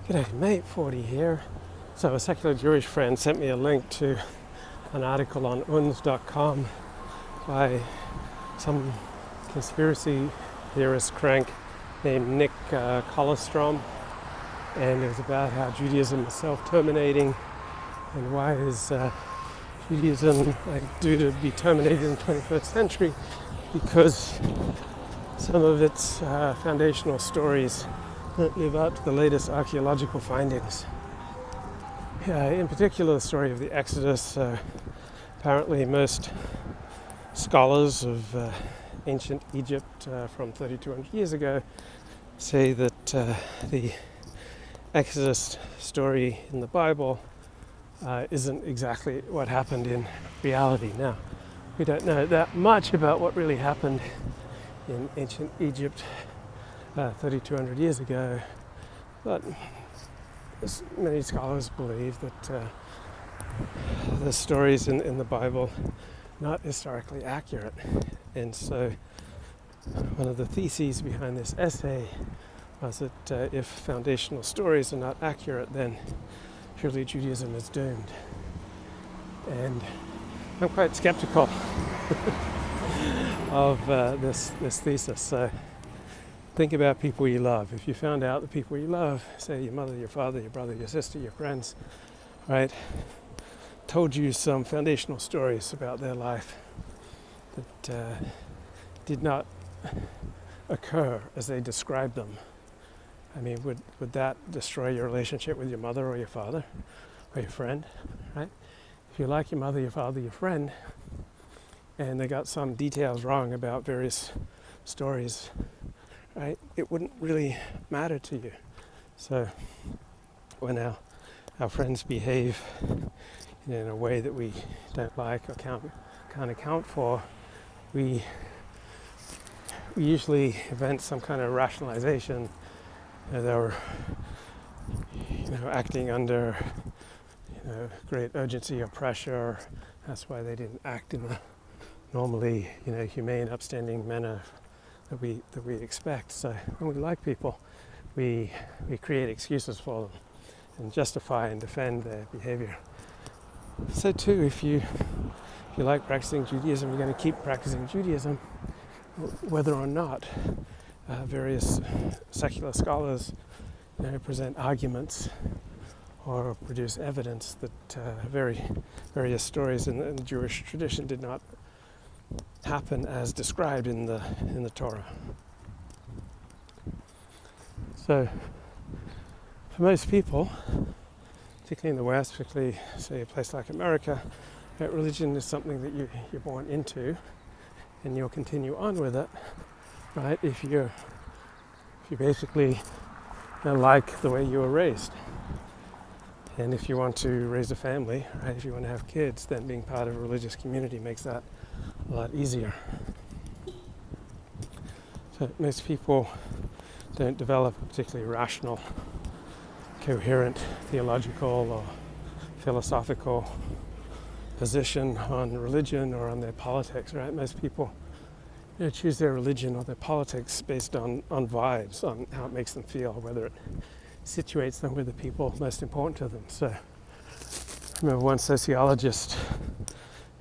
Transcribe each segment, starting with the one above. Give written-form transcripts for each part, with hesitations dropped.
G'day mate, 40 here. So a secular Jewish friend sent me a link to an article on unz.com by some conspiracy theorist crank named Nick Kollerstrom, and it was about how Judaism is self-terminating and why is Judaism due to be terminated in the 21st century because some of its foundational stories don't live up to the latest archaeological findings. In particular, the story of the Exodus. Apparently most scholars of ancient Egypt from 3,200 years ago say that the Exodus story in the Bible isn't exactly what happened in reality. Now, we don't know that much about what really happened in ancient Egypt 3,200 years ago, but many scholars believe that the stories in the Bible are not historically accurate. And so one of the theses behind this essay was that if foundational stories are not accurate, then surely Judaism is doomed. And I'm quite skeptical of this thesis. So think about people you love. If you found out the people you love, say your mother, your father, your brother, your sister, your friends, right, told you some foundational stories about their life that did not occur as they described them, I mean, would that destroy your relationship with your mother or your father or your friend, right? If you like your mother, your father, your friend, and they got some details wrong about various stories, right, it wouldn't really matter to you. So when our friends behave in a way that we don't like or can't account for, we usually invent some kind of rationalization. They were acting under great urgency or pressure. That's why they didn't act in a normally humane, upstanding manner that we expect. So when we like people, we create excuses for them and justify and defend their behavior. So too, if you like practicing Judaism, you're going to keep practicing Judaism, whether or not various secular scholars present arguments or produce evidence that various stories in the Jewish tradition did not happen as described in the Torah. So for most people, particularly in the West, particularly say a place like America, religion is something that you're born into and you'll continue on with it, right? If you basically like the way you were raised. And if you want to raise a family, right, if you want to have kids, then being part of a religious community makes that a lot easier. So most people don't develop a particularly rational, coherent theological or philosophical position on religion or on their politics, right? Most people choose their religion or their politics based on vibes, on how it makes them feel, whether it situates them with the people most important to them. So I remember one sociologist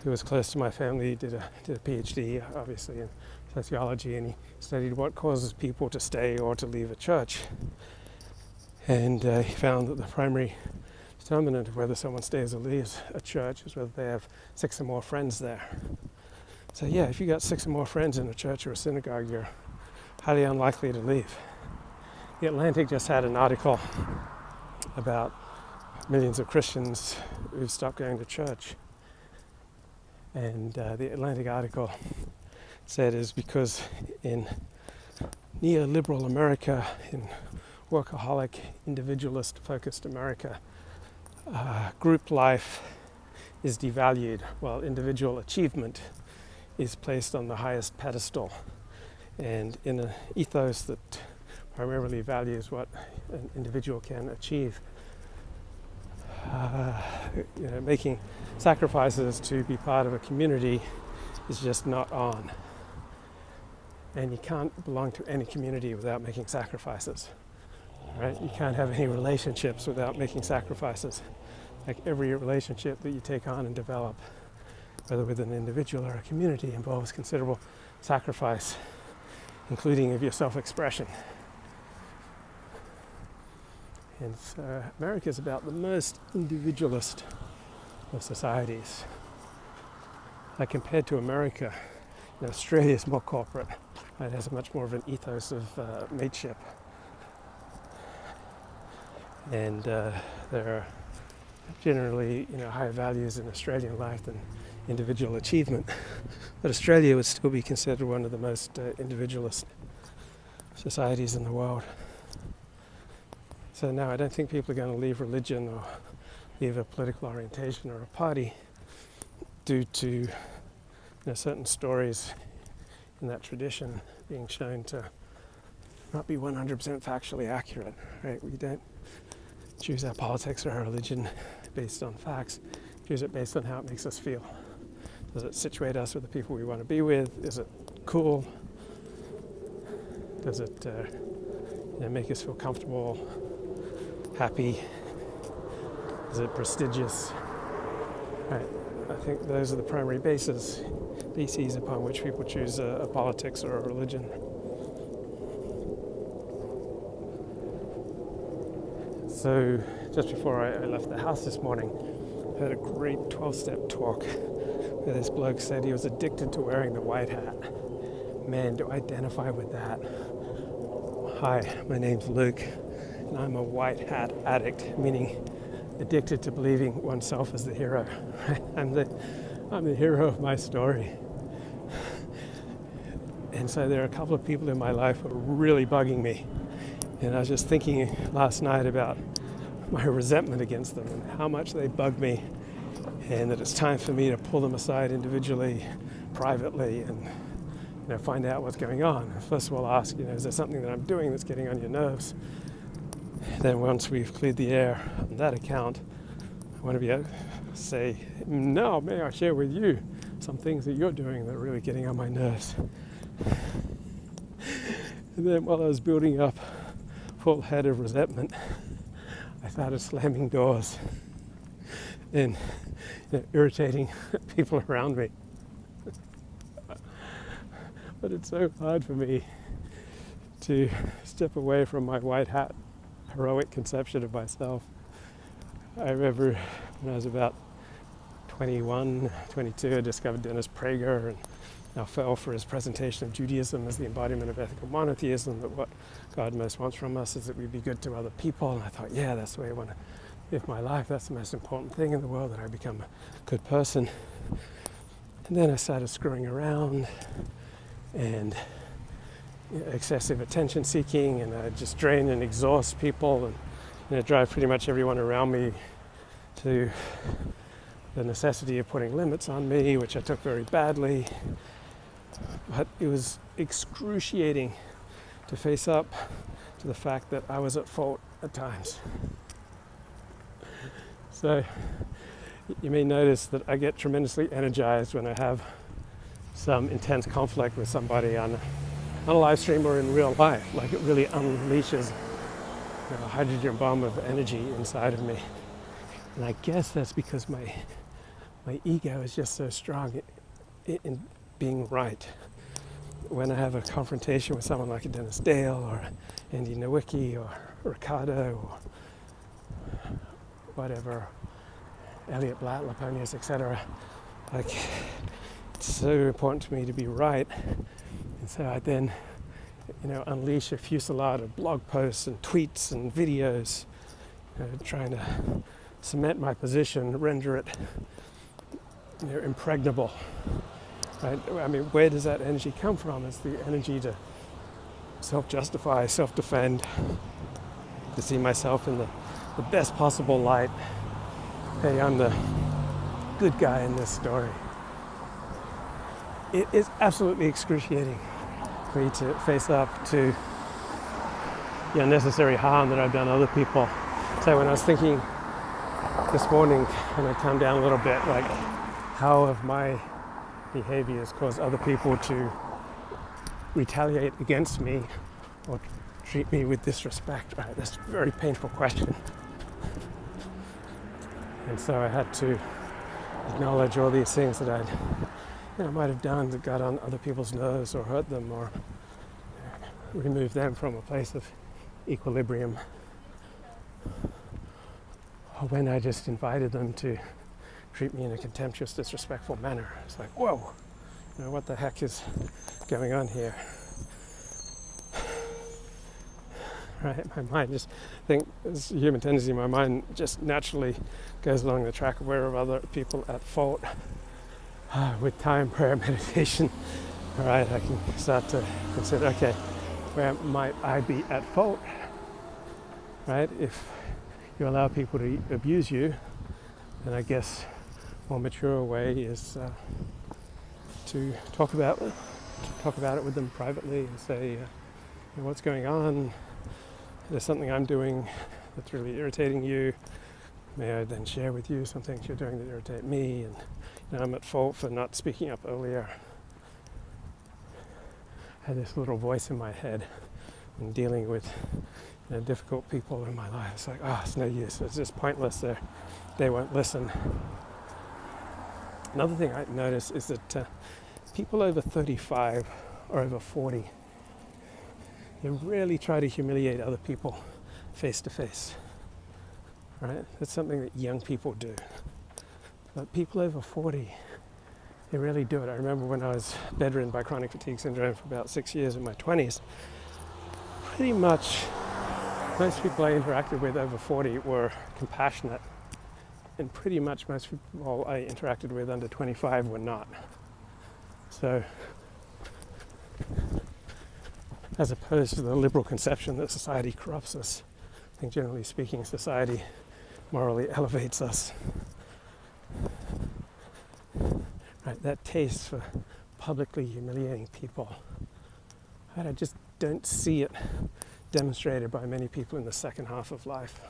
who was close to my family did a PhD, obviously, in sociology, and he studied what causes people to stay or to leave a church. And he found that the primary determinant of whether someone stays or leaves a church is whether they have 6 or more friends there. So yeah, if you got 6 or more friends in a church or a synagogue, you're highly unlikely to leave. The Atlantic just had an article about millions of Christians who've stopped going to church. And the Atlantic article said is because in neoliberal America, in workaholic, individualist-focused America, group life is devalued while individual achievement is placed on the highest pedestal. And in an ethos that primarily values what an individual can achieve, making sacrifices to be part of a community is just not on. And you can't belong to any community without making sacrifices. right? You can't have any relationships without making sacrifices. Like every relationship that you take on and develop, whether with an individual or a community, involves considerable sacrifice, including of your self-expression. And so America is about the most individualist of societies. Like compared to America, Australia is more corporate. It has much more of an ethos of mateship. And there are generally higher values in Australian life than individual achievement. But Australia would still be considered one of the most individualist societies in the world. So no, I don't think people are going to leave religion or leave a political orientation or a party due to certain stories in that tradition being shown to not be 100% factually accurate. Right? We don't choose our politics or our religion based on facts. We choose it based on how it makes us feel. Does it situate us with the people we want to be with? Is it cool? Does it make us feel comfortable, happy? Is it prestigious? Right. I think those are the primary bases upon which people choose a politics or a religion. So just before I left the house this morning, I heard a great 12-step talk where this bloke said he was addicted to wearing the white hat. Man, do I identify with that. Hi, my name's Luke, and I'm a white hat addict, meaning addicted to believing oneself as the hero. I'm the hero of my story. And so there are a couple of people in my life who are really bugging me. And I was just thinking last night about my resentment against them and how much they bug me, and that it's time for me to pull them aside individually, privately, and find out what's going on. First of all, ask, is there something that I'm doing that's getting on your nerves? Then once we've cleared the air on that account, I want to be able to say, no, may I share with you some things that you're doing that are really getting on my nerves. And then while I was building up a full head of resentment, I started slamming doors and irritating people around me. But it's so hard for me to step away from my white hat heroic conception of myself. I remember when I was about 21, 22, I discovered Dennis Prager and I fell for his presentation of Judaism as the embodiment of ethical monotheism, that what God most wants from us is that we be good to other people. And I thought, yeah, that's the way I want to live my life. That's the most important thing in the world, that I become a good person. And then I started screwing around and excessive attention seeking, and I just drain and exhaust people and drive pretty much everyone around me to the necessity of putting limits on me, which I took very badly. But it was excruciating to face up to the fact that I was at fault at times. So you may notice that I get tremendously energized when I have some intense conflict with somebody on a live stream or in real life. Like, it really unleashes a hydrogen bomb of energy inside of me. And I guess that's because my ego is just so strong in being right. When I have a confrontation with someone like a Dennis Dale or Andy Nowicki or Ricardo or whatever, Elliot Blatt, Laponius, etc., like, it's so important to me to be right. And so I then, unleash a fusillade of blog posts and tweets and videos, trying to cement my position, render it impregnable. Right? I mean, where does that energy come from? It's the energy to self-justify, self-defend, to see myself in the best possible light. Hey, I'm the good guy in this story. It is absolutely excruciating for me to face up to the unnecessary harm that I've done other people. So when I was thinking this morning, when I calmed down a little bit, like, how have my behaviors caused other people to retaliate against me or treat me with disrespect? Right, that's a very painful question. And so I had to acknowledge all these things that I might have done that got on other people's nerves or hurt them or remove them from a place of equilibrium. Or when I just invited them to treat me in a contemptuous, disrespectful manner. It's like, whoa, what the heck is going on here? Right, my mind just it's a human tendency. My mind just naturally goes along the track of where are other people at fault. With time, prayer, meditation, all right, I can start to consider, okay, where might I be at fault? Right, if you allow people to abuse you, then I guess a more mature way is to talk about it with them privately and say, what's going on? There's something I'm doing that's really irritating you. May I then share with you some things you're doing that irritate me, and I'm at fault for not speaking up earlier. I had this little voice in my head in dealing with difficult people in my life. It's like, it's no use. It's just pointless. They won't listen. Another thing I notice is that people over 35 or over 40, they really try to humiliate other people face to face. Right? That's something that young people do. But people over 40, they really do it. I remember when I was bedridden by chronic fatigue syndrome for about 6 years in my 20s, pretty much most people I interacted with over 40 were compassionate, and pretty much most people I interacted with under 25 were not. So, as opposed to the liberal conception that society corrupts us, I think generally speaking, society morally elevates us. Right, that taste for publicly humiliating people, right, I just don't see it demonstrated by many people in the second half of life.